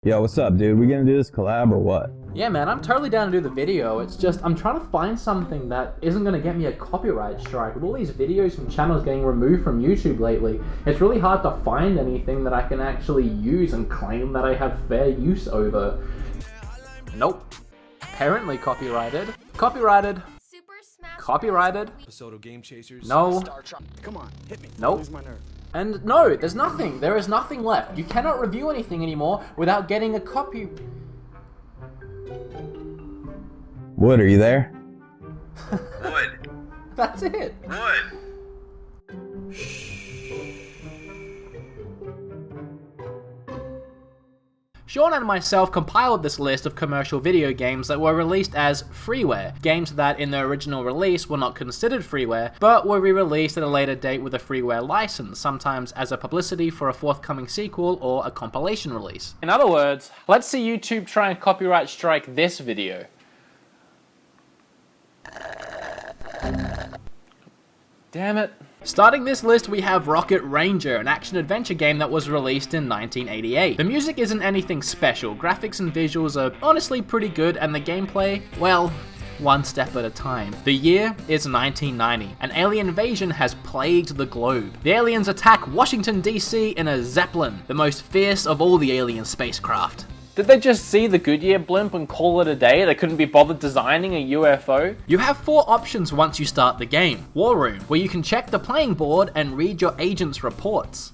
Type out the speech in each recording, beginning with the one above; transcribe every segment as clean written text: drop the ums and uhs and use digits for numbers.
Yo, what's up, dude? We gonna do this collab or what? Yeah, man, I'm totally down to do the video. It's just, I'm trying to find something that isn't going to get me a copyright strike. With all these videos from channels getting removed from YouTube lately, it's really hard to find anything that I can actually use and claim that I have fair use over. Nope. Apparently copyrighted. Copyrighted. Copyrighted. Episode of Game Chasers. No. Come on, hit me. Nope. Lose my nerve. And no, there's nothing. There is nothing left. You cannot review anything anymore without getting a copy. Wood, are you there? Wood. That's it. Wood. Sean and myself compiled this list of commercial video games that were released as freeware, games that in their original release were not considered freeware, but were re-released at a later date with a freeware license, sometimes as a publicity for a forthcoming sequel or a compilation release. In other words, let's see YouTube try and copyright strike this video. Damn it. Starting this list, we have Rocket Ranger, an action-adventure game that was released in 1988. The music isn't anything special, graphics and visuals are honestly pretty good, and the gameplay, well, one step at a time. The year is 1990. An alien invasion has plagued the globe. The aliens attack Washington, D.C. in a Zeppelin, the most fierce of all the alien spacecraft. Did they just see the Goodyear blimp and call it a day? They couldn't be bothered designing a UFO? You have 4 options once you start the game. War Room, where you can check the playing board and read your agent's reports.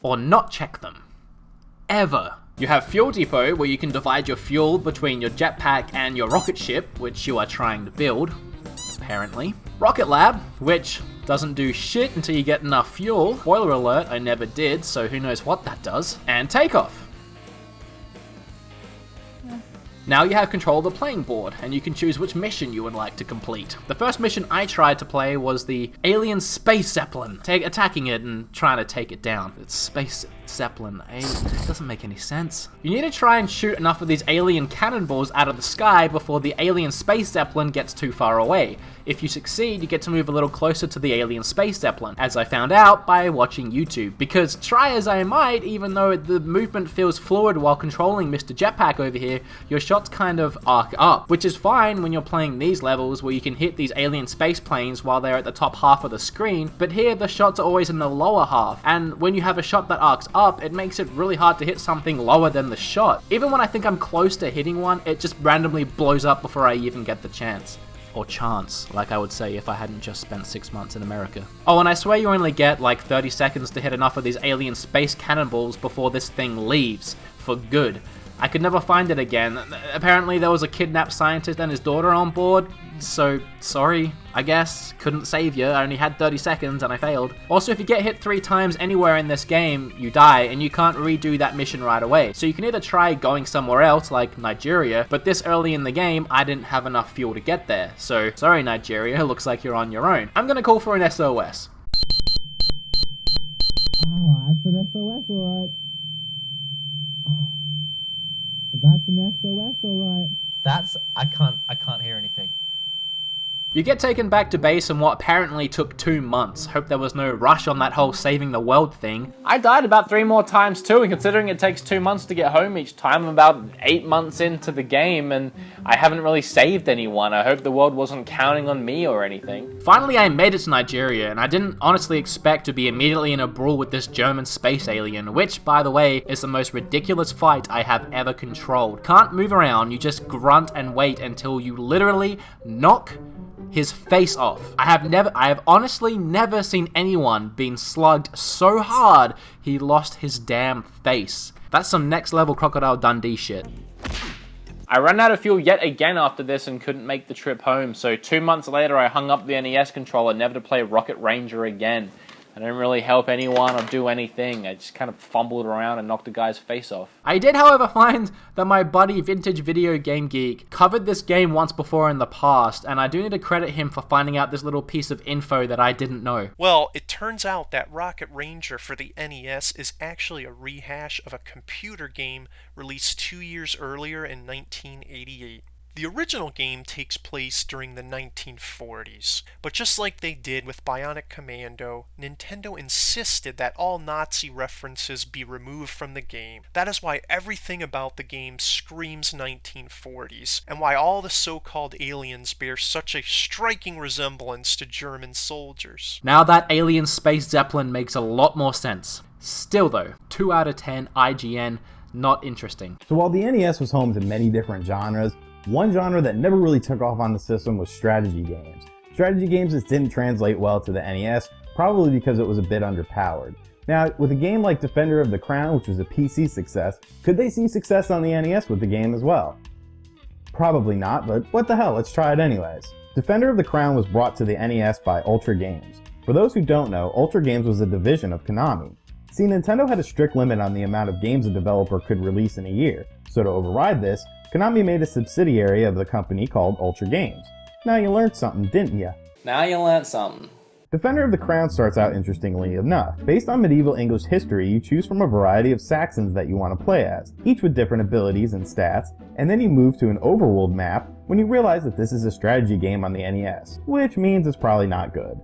Or not check them. Ever. You have Fuel Depot, where you can divide your fuel between your jetpack and your rocket ship, which you are trying to build, apparently. Rocket Lab, which doesn't do shit until you get enough fuel. Spoiler alert, I never did, so who knows what that does. And Takeoff. Now you have control of the playing board, and you can choose which mission you would like to complete. The first mission I tried to play was the Alien Space Zeppelin, attacking it and trying to take it down. It's Space Zeppelin, it doesn't make any sense. You need to try and shoot enough of these alien cannonballs out of the sky before the Alien Space Zeppelin gets too far away. If you succeed, you get to move a little closer to the Alien Space Zeppelin, as I found out by watching YouTube. Because try as I might, even though the movement feels fluid while controlling Mr. Jetpack over here, your shots kind of arc up, which is fine when you're playing these levels where you can hit these alien space planes while they're at the top half of the screen, but here the shots are always in the lower half, and when you have a shot that arcs up, it makes it really hard to hit something lower than the shot. Even when I think I'm close to hitting one, it just randomly blows up before I even get the chance. Or chance, like I would say if I hadn't just spent 6 months in America. Oh, and I swear you only get like 30 seconds to hit enough of these alien space cannonballs before this thing leaves, for good. I could never find it again. Apparently there was a kidnapped scientist and his daughter on board, so sorry, I guess. Couldn't save you, I only had 30 seconds and I failed. Also, if you get hit 3 times anywhere in this game, you die, and you can't redo that mission right away. So you can either try going somewhere else, like Nigeria, but this early in the game, I didn't have enough fuel to get there. So, sorry Nigeria, looks like you're on your own. I'm gonna call for an SOS. Oh, that's an SOS, alright. That's an SOS, alright. I can't hear anything. You get taken back to base in what apparently took 2 months. Hope there was no rush on that whole saving the world thing. I died about 3 more times too, and considering it takes 2 months to get home each time, I'm about 8 months into the game, and I haven't really saved anyone. I hope the world wasn't counting on me or anything. Finally, I made it to Nigeria, and I didn't honestly expect to be immediately in a brawl with this German space alien, which, by the way, is the most ridiculous fight I have ever controlled. Can't move around, you just grunt and wait until you literally knock his face off. I have honestly never seen anyone being slugged so hard he lost his damn face. That's some next level Crocodile Dundee shit. I ran out of fuel yet again after this and couldn't make the trip home, so 2 months later I hung up the NES controller never to play Rocket Ranger again. I didn't really help anyone or do anything. I just kind of fumbled around and knocked a guy's face off. I did, however, find that my buddy Vintage Video Game Geek covered this game once before in the past, and I do need to credit him for finding out this little piece of info that I didn't know. Well, it turns out that Rocket Ranger for the NES is actually a rehash of a computer game released 2 years earlier in 1988. The original game takes place during the 1940s, but just like they did with Bionic Commando, Nintendo insisted that all Nazi references be removed from the game. That is why everything about the game screams 1940s, and why all the so-called aliens bear such a striking resemblance to German soldiers. Now that Alien Space Zeppelin makes a lot more sense. Still though, 2 out of 10 IGN, not interesting. So while the NES was home to many different genres, one genre that never really took off on the system was strategy games. Strategy games just didn't translate well to the NES, probably because it was a bit underpowered. Now, with a game like Defender of the Crown, which was a PC success, could they see success on the NES with the game as well? Probably not, but what the hell, let's try it anyways. Defender of the Crown was brought to the NES by Ultra Games. For those who don't know, Ultra Games was a division of Konami. See, Nintendo had a strict limit on the amount of games a developer could release in a year, so to override this, Konami made a subsidiary of the company called Ultra Games. Now you learned something, didn't ya? Now you learned something. Defender of the Crown starts out interestingly enough. Based on medieval English history, you choose from a variety of Saxons that you want to play as, each with different abilities and stats, and then you move to an overworld map when you realize that this is a strategy game on the NES, which means it's probably not good.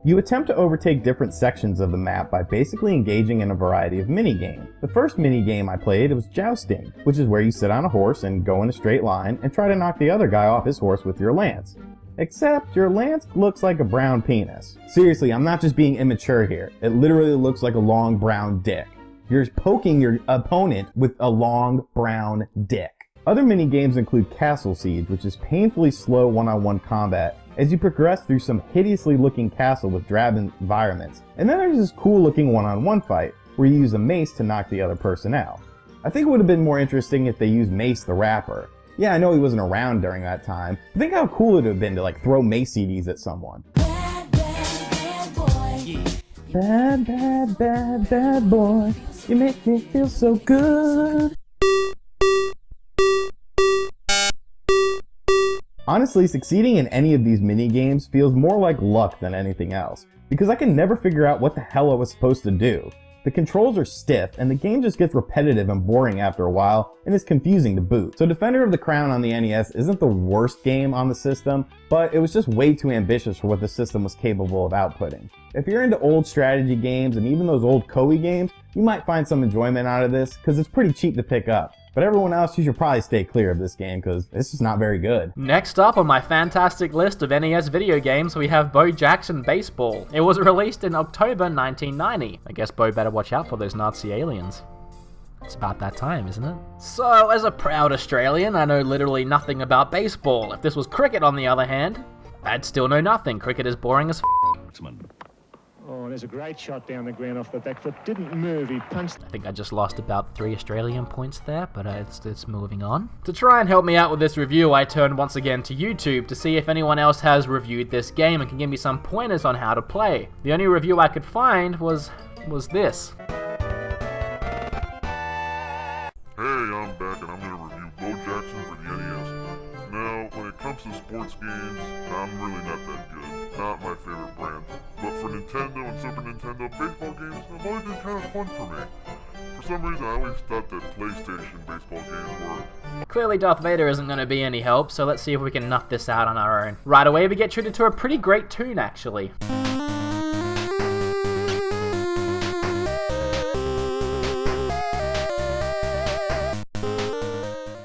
You attempt to overtake different sections of the map by basically engaging in a variety of mini-games. The first mini-game I played was jousting, which is where you sit on a horse and go in a straight line and try to knock the other guy off his horse with your lance. Except your lance looks like a brown penis. Seriously, I'm not just being immature here. It literally looks like a long brown dick. You're poking your opponent with a long brown dick. Other mini-games include Castle Siege, which is painfully slow one-on-one combat as you progress through some hideously looking castle with drab environments. And then there's this cool looking one-on-one fight where you use a mace to knock the other person out. I think it would have been more interesting if they used Mace the Rapper. Yeah, I know he wasn't around during that time, but think how cool it would have been to like throw Mace CDs at someone. Bad, bad, bad boy. Bad, bad, bad, bad boy, you make me feel so good. Honestly, succeeding in any of these mini-games feels more like luck than anything else, because I can never figure out what the hell I was supposed to do. The controls are stiff, and the game just gets repetitive and boring after a while, and is confusing to boot. So Defender of the Crown on the NES isn't the worst game on the system, but it was just way too ambitious for what the system was capable of outputting. If you're into old strategy games, and even those old Koei games, you might find some enjoyment out of this, because it's pretty cheap to pick up. But everyone else, you should probably stay clear of this game, because it's just not very good. Next up on my fantastic list of NES video games, we have Bo Jackson Baseball. It was released in October 1990. I guess Bo better watch out for those Nazi aliens. It's about that time, isn't it? So, as a proud Australian, I know literally nothing about baseball. If this was cricket, on the other hand, I'd still know nothing. Cricket is boring as Oh, there's a great shot down the ground off the back foot. Didn't move. He punched. I think I just lost about 3 Australian points there, but it's moving on. To try and help me out with this review, I turned once again to YouTube to see if anyone else has reviewed this game and can give me some pointers on how to play. The only review I could find was this. Hey, I'm back and I'm going to review Bo Jackson for the NES. Now, when it comes to sports games, I'm really not that good. Not my favorite brand. But for Nintendo and Super Nintendo baseball games have always been kind of fun for me. For some reason, I always thought that PlayStation baseball games were... Clearly Darth Vader isn't going to be any help, so let's see if we can nut this out on our own. Right away, we get treated to a pretty great tune, actually.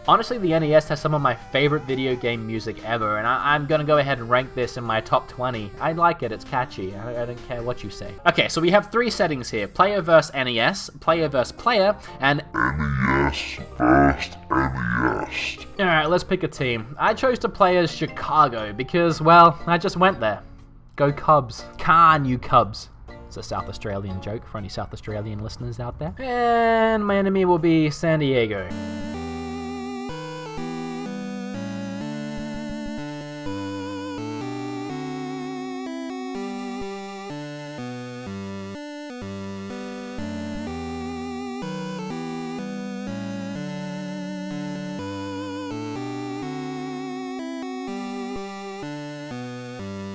Honestly, the NES has some of my favorite video game music ever, and I'm gonna go ahead and rank this in my top 20. I like it, it's catchy, I don't care what you say. Okay, so we have 3 settings here. Player vs NES, player vs player, and NES vs NES. Alright, let's pick a team. I chose to play as Chicago because, well, I just went there. Go Cubs. Can you Cubs? It's a South Australian joke for any South Australian listeners out there. And my enemy will be San Diego.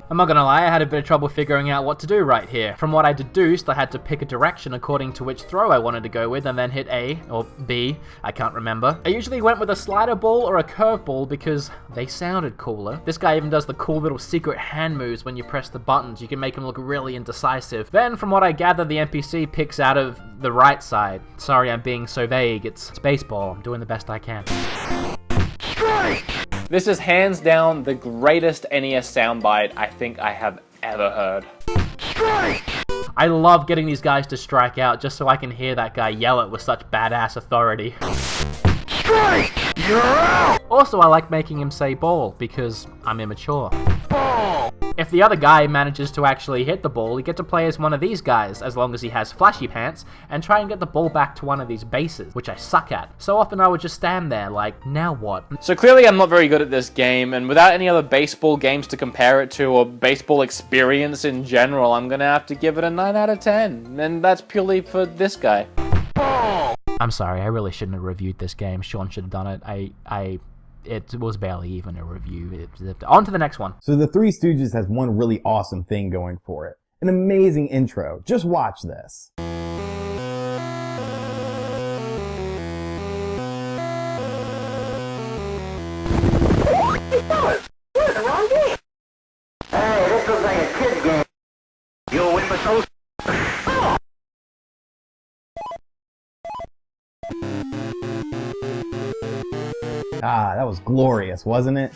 I'm not gonna lie, I had a bit of trouble figuring out what to do right here. From what I deduced, I had to pick a direction according to which throw I wanted to go with and then hit A, or B, I can't remember. I usually went with a slider ball or a curveball because they sounded cooler. This guy even does the cool little secret hand moves when you press the buttons. You can make him look really indecisive. Then, from what I gather, the NPC picks out of the right side. Sorry, I'm being so vague. It's baseball. I'm doing the best I can. This is hands down the greatest NES soundbite I think I have ever heard. I love getting these guys to strike out just so I can hear that guy yell it with such badass authority. You're out! Also, I like making him say ball because I'm immature. Ball! If the other guy manages to actually hit the ball, you get to play as one of these guys, as long as he has flashy pants, and try and get the ball back to one of these bases, which I suck at. So often I would just stand there like, now what? So clearly I'm not very good at this game, and without any other baseball games to compare it to, or baseball experience in general, I'm gonna have to give it a 9 out of 10, and that's purely for this guy. I'm sorry, I really shouldn't have reviewed this game. Sean should have done it. It was barely even a review. On to the next one. So the Three Stooges has one really awesome thing going for it. An amazing intro. Just watch this. Hey, this looks like a kid's game. You'll win with those. Ah, that was glorious, wasn't it?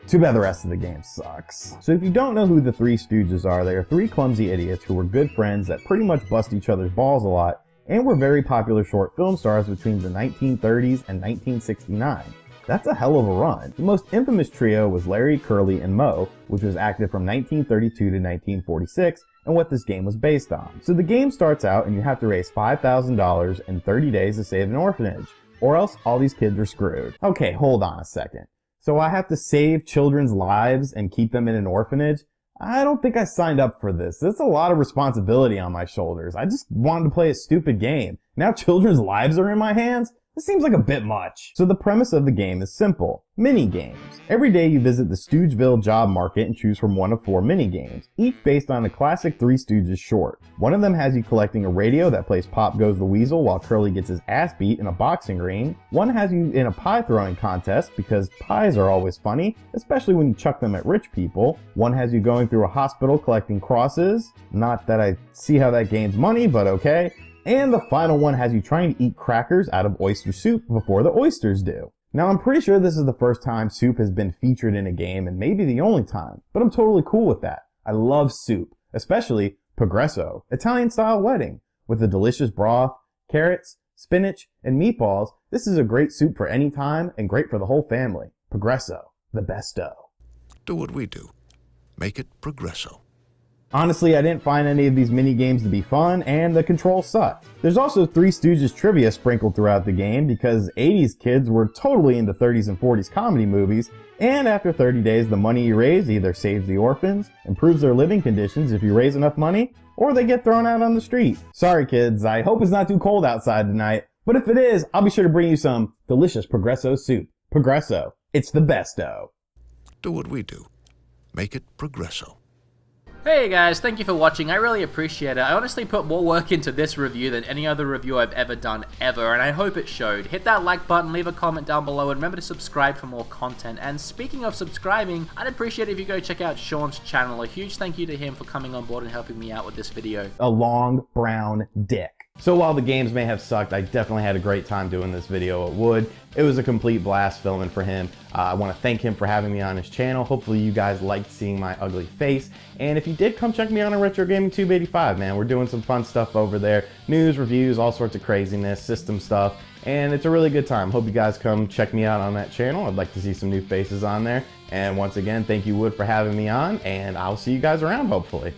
Too bad the rest of the game sucks. So if you don't know who the Three Stooges are, they are three clumsy idiots who were good friends that pretty much bust each other's balls a lot and were very popular short film stars between the 1930s and 1969. That's a hell of a run. The most infamous trio was Larry, Curly, and Moe, which was active from 1932 to 1946, and what this game was based on. So the game starts out and you have to raise $5,000 in 30 days to save an orphanage, or else all these kids are screwed. Okay, hold on a second. So I have to save children's lives and keep them in an orphanage? I don't think I signed up for this. That's a lot of responsibility on my shoulders. I just wanted to play a stupid game. Now children's lives are in my hands? This seems like a bit much. So the premise of the game is simple. Mini games. Every day you visit the Stoogeville job market and choose from one of 4 mini games, each based on a classic Three Stooges short. One of them has you collecting a radio that plays Pop Goes the Weasel while Curly gets his ass beat in a boxing ring. One has you in a pie throwing contest because pies are always funny, especially when you chuck them at rich people. One has you going through a hospital collecting crosses. Not that I see how that gains money, but okay. And the final one has you trying to eat crackers out of oyster soup before the oysters do. Now I'm pretty sure this is the first time soup has been featured in a game and maybe the only time, but I'm totally cool with that. I love soup, especially Progresso, Italian style wedding. With the delicious broth, carrots, spinach, and meatballs, this is a great soup for any time and great for the whole family. Progresso, the besto. Do what we do. Make it Progresso. Honestly, I didn't find any of these mini games to be fun, and the controls suck. There's also Three Stooges trivia sprinkled throughout the game because 80s kids were totally into 30s and 40s comedy movies, and after 30 days the money you raise either saves the orphans, improves their living conditions if you raise enough money, or they get thrown out on the street. Sorry kids, I hope it's not too cold outside tonight, but if it is, I'll be sure to bring you some delicious Progresso soup. Progresso, it's the besto. Do what we do. Make it Progresso. Hey guys, thank you for watching. I really appreciate it. I honestly put more work into this review than any other review I've ever done ever, and I hope it showed. Hit that like button, leave a comment down below, and remember to subscribe for more content. And speaking of subscribing, I'd appreciate it if you go check out Sean's channel. A huge thank you to him for coming on board and helping me out with this video. A long brown dick. So while the games may have sucked, I definitely had a great time doing this video at Wood. It was a complete blast filming for him. I want to thank him for having me on his channel. Hopefully you guys liked seeing my ugly face. And if you did, come check me out on Retro Gaming Tube 85, man. We're doing some fun stuff over there. News, reviews, all sorts of craziness, system stuff. And it's a really good time. Hope you guys come check me out on that channel. I'd like to see some new faces on there. And once again, thank you, Wood, for having me on. And I'll see you guys around, hopefully.